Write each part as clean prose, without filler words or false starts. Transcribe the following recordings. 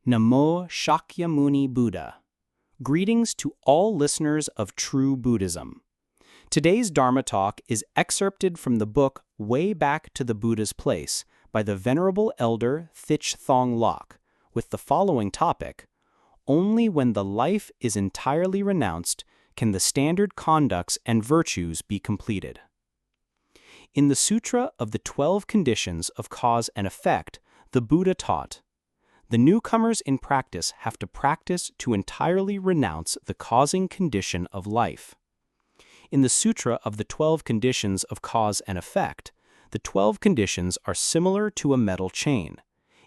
Namo Shakyamuni Buddha. Greetings to all listeners of True Buddhism. Today's Dharma talk is excerpted from the book Way Back to the Buddha's Place by the Venerable Elder Thich Thong Loc, with the following topic: Only when the life is entirely renounced can the standard conducts and virtues be completed. In the Sutra of the 12 Conditions of Cause and Effect, the Buddha taught, the newcomers in practice have to practice to entirely renounce the causing condition of life. In the Sutra of the 12 Conditions of Cause and Effect, the 12 conditions are similar to a metal chain.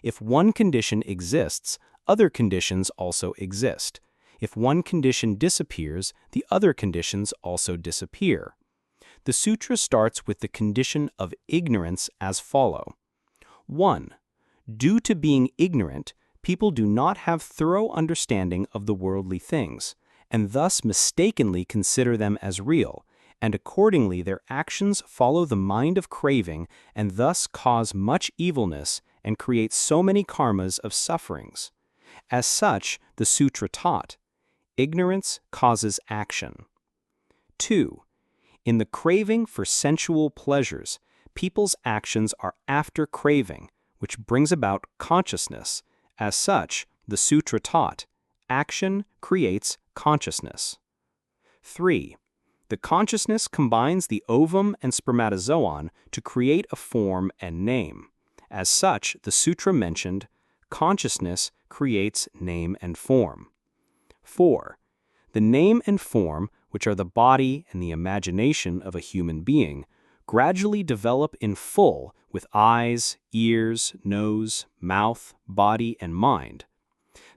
If one condition exists, other conditions also exist. If one condition disappears, the other conditions also disappear. The sutra starts with the condition of ignorance as follows. 1. Due to being ignorant, people do not have thorough understanding of the worldly things, and thus mistakenly consider them as real, and accordingly their actions follow the mind of craving and thus cause much evilness and create so many karmas of sufferings. As such, the sutra taught, ignorance causes action. 2. In the craving for sensual pleasures, people's actions are after craving, which brings about consciousness. As such, the sutra taught, action creates consciousness. 3. The consciousness combines the ovum and spermatozoon to create a form and name. As such, the sutra mentioned, consciousness creates name and form. 4. The name and form, which are the body and the imagination of a human being, gradually develop in full with eyes, ears, nose, mouth, body, and mind.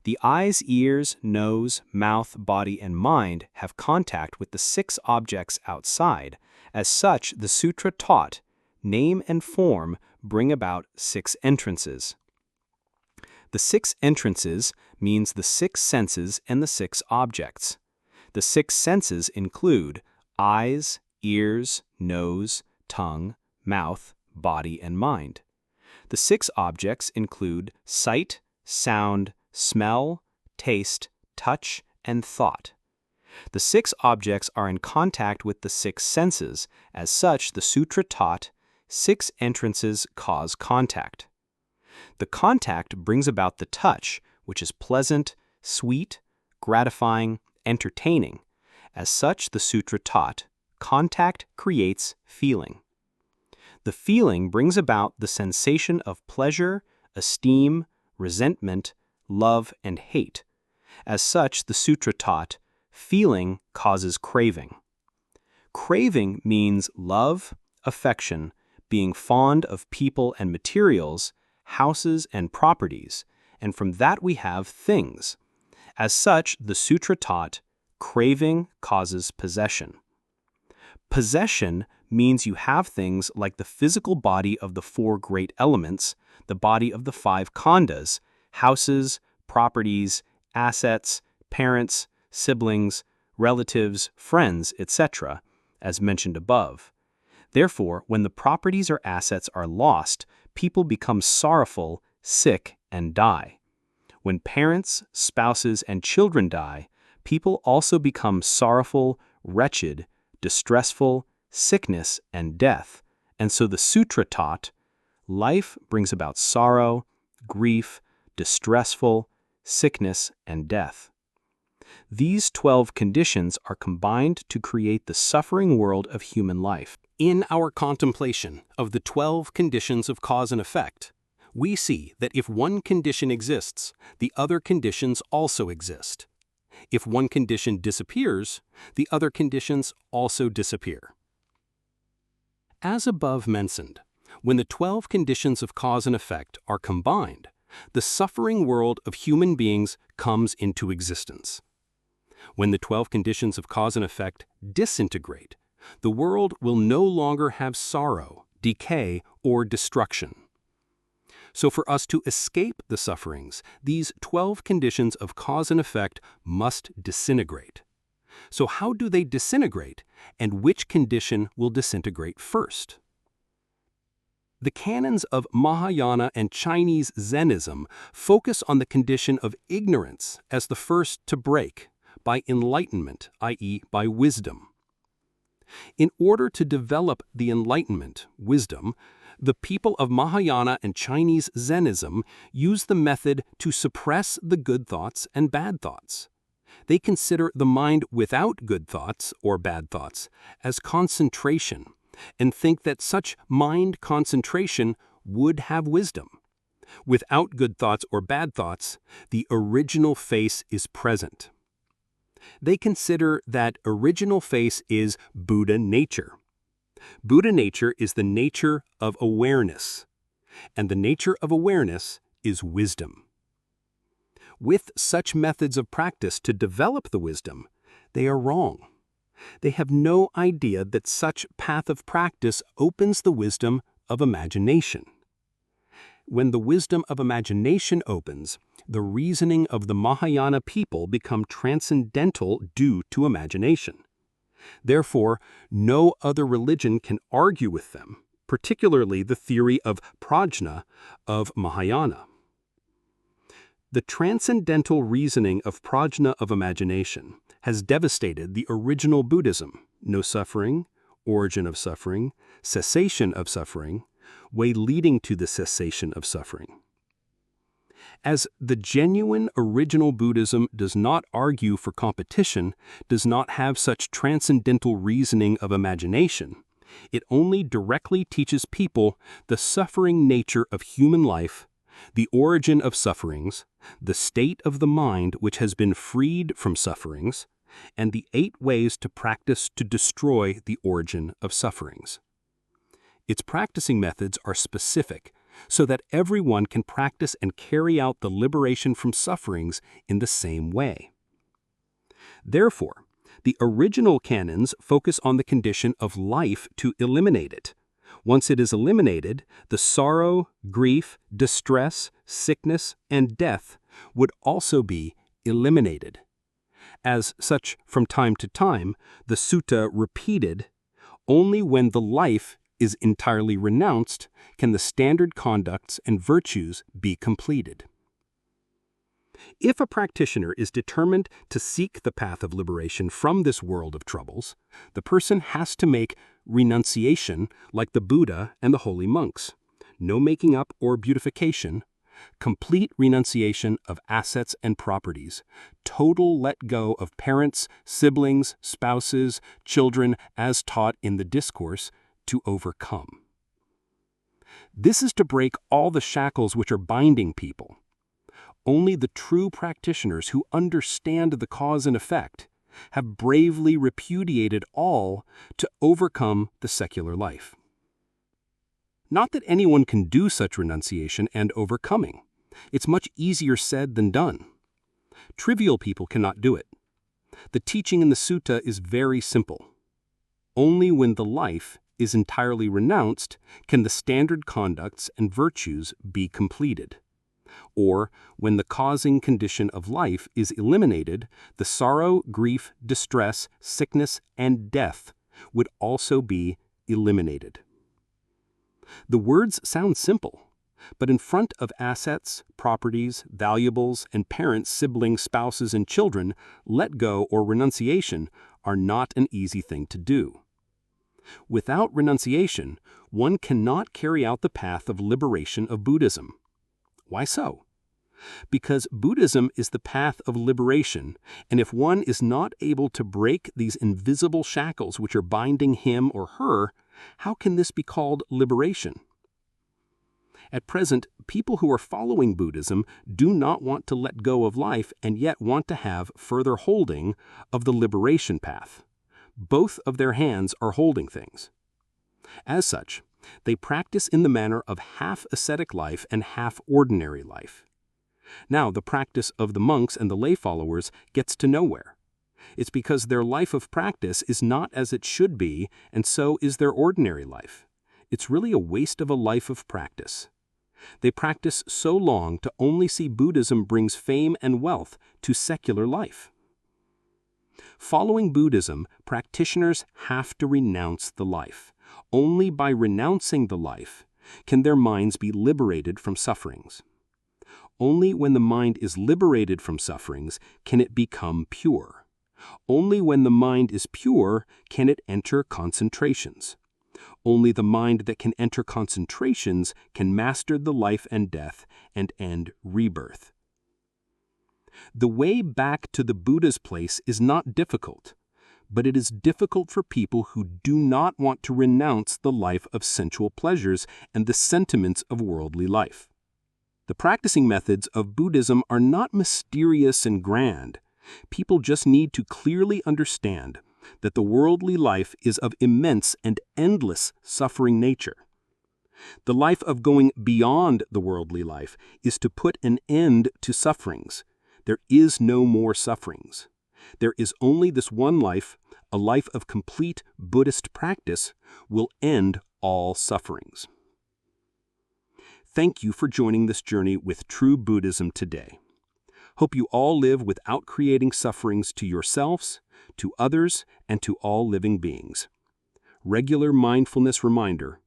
The eyes, ears, nose, mouth, body, and mind have contact with the 6 objects outside. As such, the sutra taught, name and form bring about 6 entrances. The 6 entrances means the 6 senses and the 6 objects. The 6 senses include eyes, ears, nose, tongue, mouth, body, and mind. The 6 objects include sight, sound, smell, taste, touch, and thought. The 6 objects are in contact with the 6 senses. As such, the sutra taught, 6 entrances cause contact. The contact brings about the touch, which is pleasant, sweet, gratifying, entertaining. As such, the sutra taught, contact creates feeling. The feeling brings about the sensation of pleasure, esteem, resentment, love, and hate. As such, the sutra taught, feeling causes craving. Craving means love, affection, being fond of people and materials, houses and properties, and from that we have things. As such, the sutra taught, craving causes possession. Possession means you have things like the physical body of the 4 great elements, the body of the 5 khandhas, houses, properties, assets, parents, siblings, relatives, friends, etc., as mentioned above. Therefore, when the properties or assets are lost, people become sorrowful, sick, and die. When parents, spouses, and children die, people also become sorrowful, wretched, distressful, sickness, and death. And so the sutra taught, life brings about sorrow, grief, distressful, sickness, and death. These 12 conditions are combined to create the suffering world of human life. In our contemplation of the 12 conditions of cause and effect, we see that if one condition exists, the other conditions also exist. If one condition disappears, the other conditions also disappear. As above mentioned, when the 12 conditions of cause and effect are combined, the suffering world of human beings comes into existence. When the 12 conditions of cause and effect disintegrate, the world will no longer have sorrow, decay, or destruction. So for us to escape the sufferings, these 12 conditions of cause and effect must disintegrate. So how do they disintegrate, and which condition will disintegrate first? The canons of Mahayana and Chinese Zenism focus on the condition of ignorance as the first to break, by enlightenment, i.e., by wisdom. In order to develop the enlightenment, wisdom, the people of Mahayana and Chinese Zenism use the method to suppress the good thoughts and bad thoughts. They consider the mind without good thoughts or bad thoughts as concentration, and think that such mind concentration would have wisdom. Without good thoughts or bad thoughts, the original face is present. They consider that original face is Buddha nature. Buddha nature is the nature of awareness, and the nature of awareness is wisdom. With such methods of practice to develop the wisdom, they are wrong. They have no idea that such path of practice opens the wisdom of imagination. When the wisdom of imagination opens, the reasoning of the Mahayana people become transcendental due to imagination. Therefore, no other religion can argue with them, particularly the theory of prajna of Mahayana. The transcendental reasoning of prajna of imagination has devastated the original Buddhism: no suffering, origin of suffering, cessation of suffering, way leading to the cessation of suffering. As the genuine original Buddhism does not argue for competition, does not have such transcendental reasoning of imagination, it only directly teaches people the suffering nature of human life, the origin of sufferings, the state of the mind which has been freed from sufferings, and the 8 ways to practice to destroy the origin of sufferings. Its practicing methods are specific, so that everyone can practice and carry out the liberation from sufferings in the same way. Therefore, the original canons focus on the condition of life to eliminate it. Once it is eliminated, the sorrow, grief, distress, sickness, and death would also be eliminated. As such, from time to time, the sutta repeated, only when the life is entirely renounced can the standard conducts and virtues be completed. If a practitioner is determined to seek the path of liberation from this world of troubles, the person has to make renunciation like the Buddha and the holy monks, no making up or beautification, complete renunciation of assets and properties, total let go of parents, siblings, spouses, children, as taught in the discourse, to overcome. This is to break all the shackles which are binding people. Only the true practitioners who understand the cause and effect have bravely repudiated all to overcome the secular life. Not that anyone can do such renunciation and overcoming. It's much easier said than done. Trivial people cannot do it. The teaching in the sutta is very simple. Only when the life is entirely renounced can the standard conducts and virtues be completed. Or, when the causing condition of life is eliminated, the sorrow, grief, distress, sickness, and death would also be eliminated. The words sound simple, but in front of assets, properties, valuables, and parents, siblings, spouses, and children, let go or renunciation are not an easy thing to do. Without renunciation, one cannot carry out the path of liberation of Buddhism. Why so? Because Buddhism is the path of liberation, and if one is not able to break these invisible shackles which are binding him or her, how can this be called liberation? At present, people who are following Buddhism do not want to let go of life and yet want to have further holding of the liberation path. Both of their hands are holding things. As such, they practice in the manner of half ascetic life and half ordinary life. Now, the practice of the monks and the lay followers gets to nowhere. It's because their life of practice is not as it should be, and so is their ordinary life. It's really a waste of a life of practice. They practice so long to only see Buddhism brings fame and wealth to secular life. Following Buddhism, practitioners have to renounce the life. Only by renouncing the life can their minds be liberated from sufferings. Only when the mind is liberated from sufferings can it become pure. Only when the mind is pure can it enter concentrations. Only the mind that can enter concentrations can master the life and death and end rebirth. The way back to the Buddha's place is not difficult, but it is difficult for people who do not want to renounce the life of sensual pleasures and the sentiments of worldly life. The practicing methods of Buddhism are not mysterious and grand. People just need to clearly understand that the worldly life is of immense and endless suffering nature. The life of going beyond the worldly life is to put an end to sufferings. There is no more sufferings. There is only this one life, a life of complete Buddhist practice, will end all sufferings. Thank you for joining this journey with True Buddhism today. Hope you all live without creating sufferings to yourselves, to others, and to all living beings. Regular mindfulness reminder: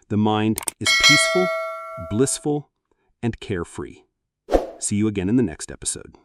the mind is peaceful, blissful, and carefree. See you again in the next episode.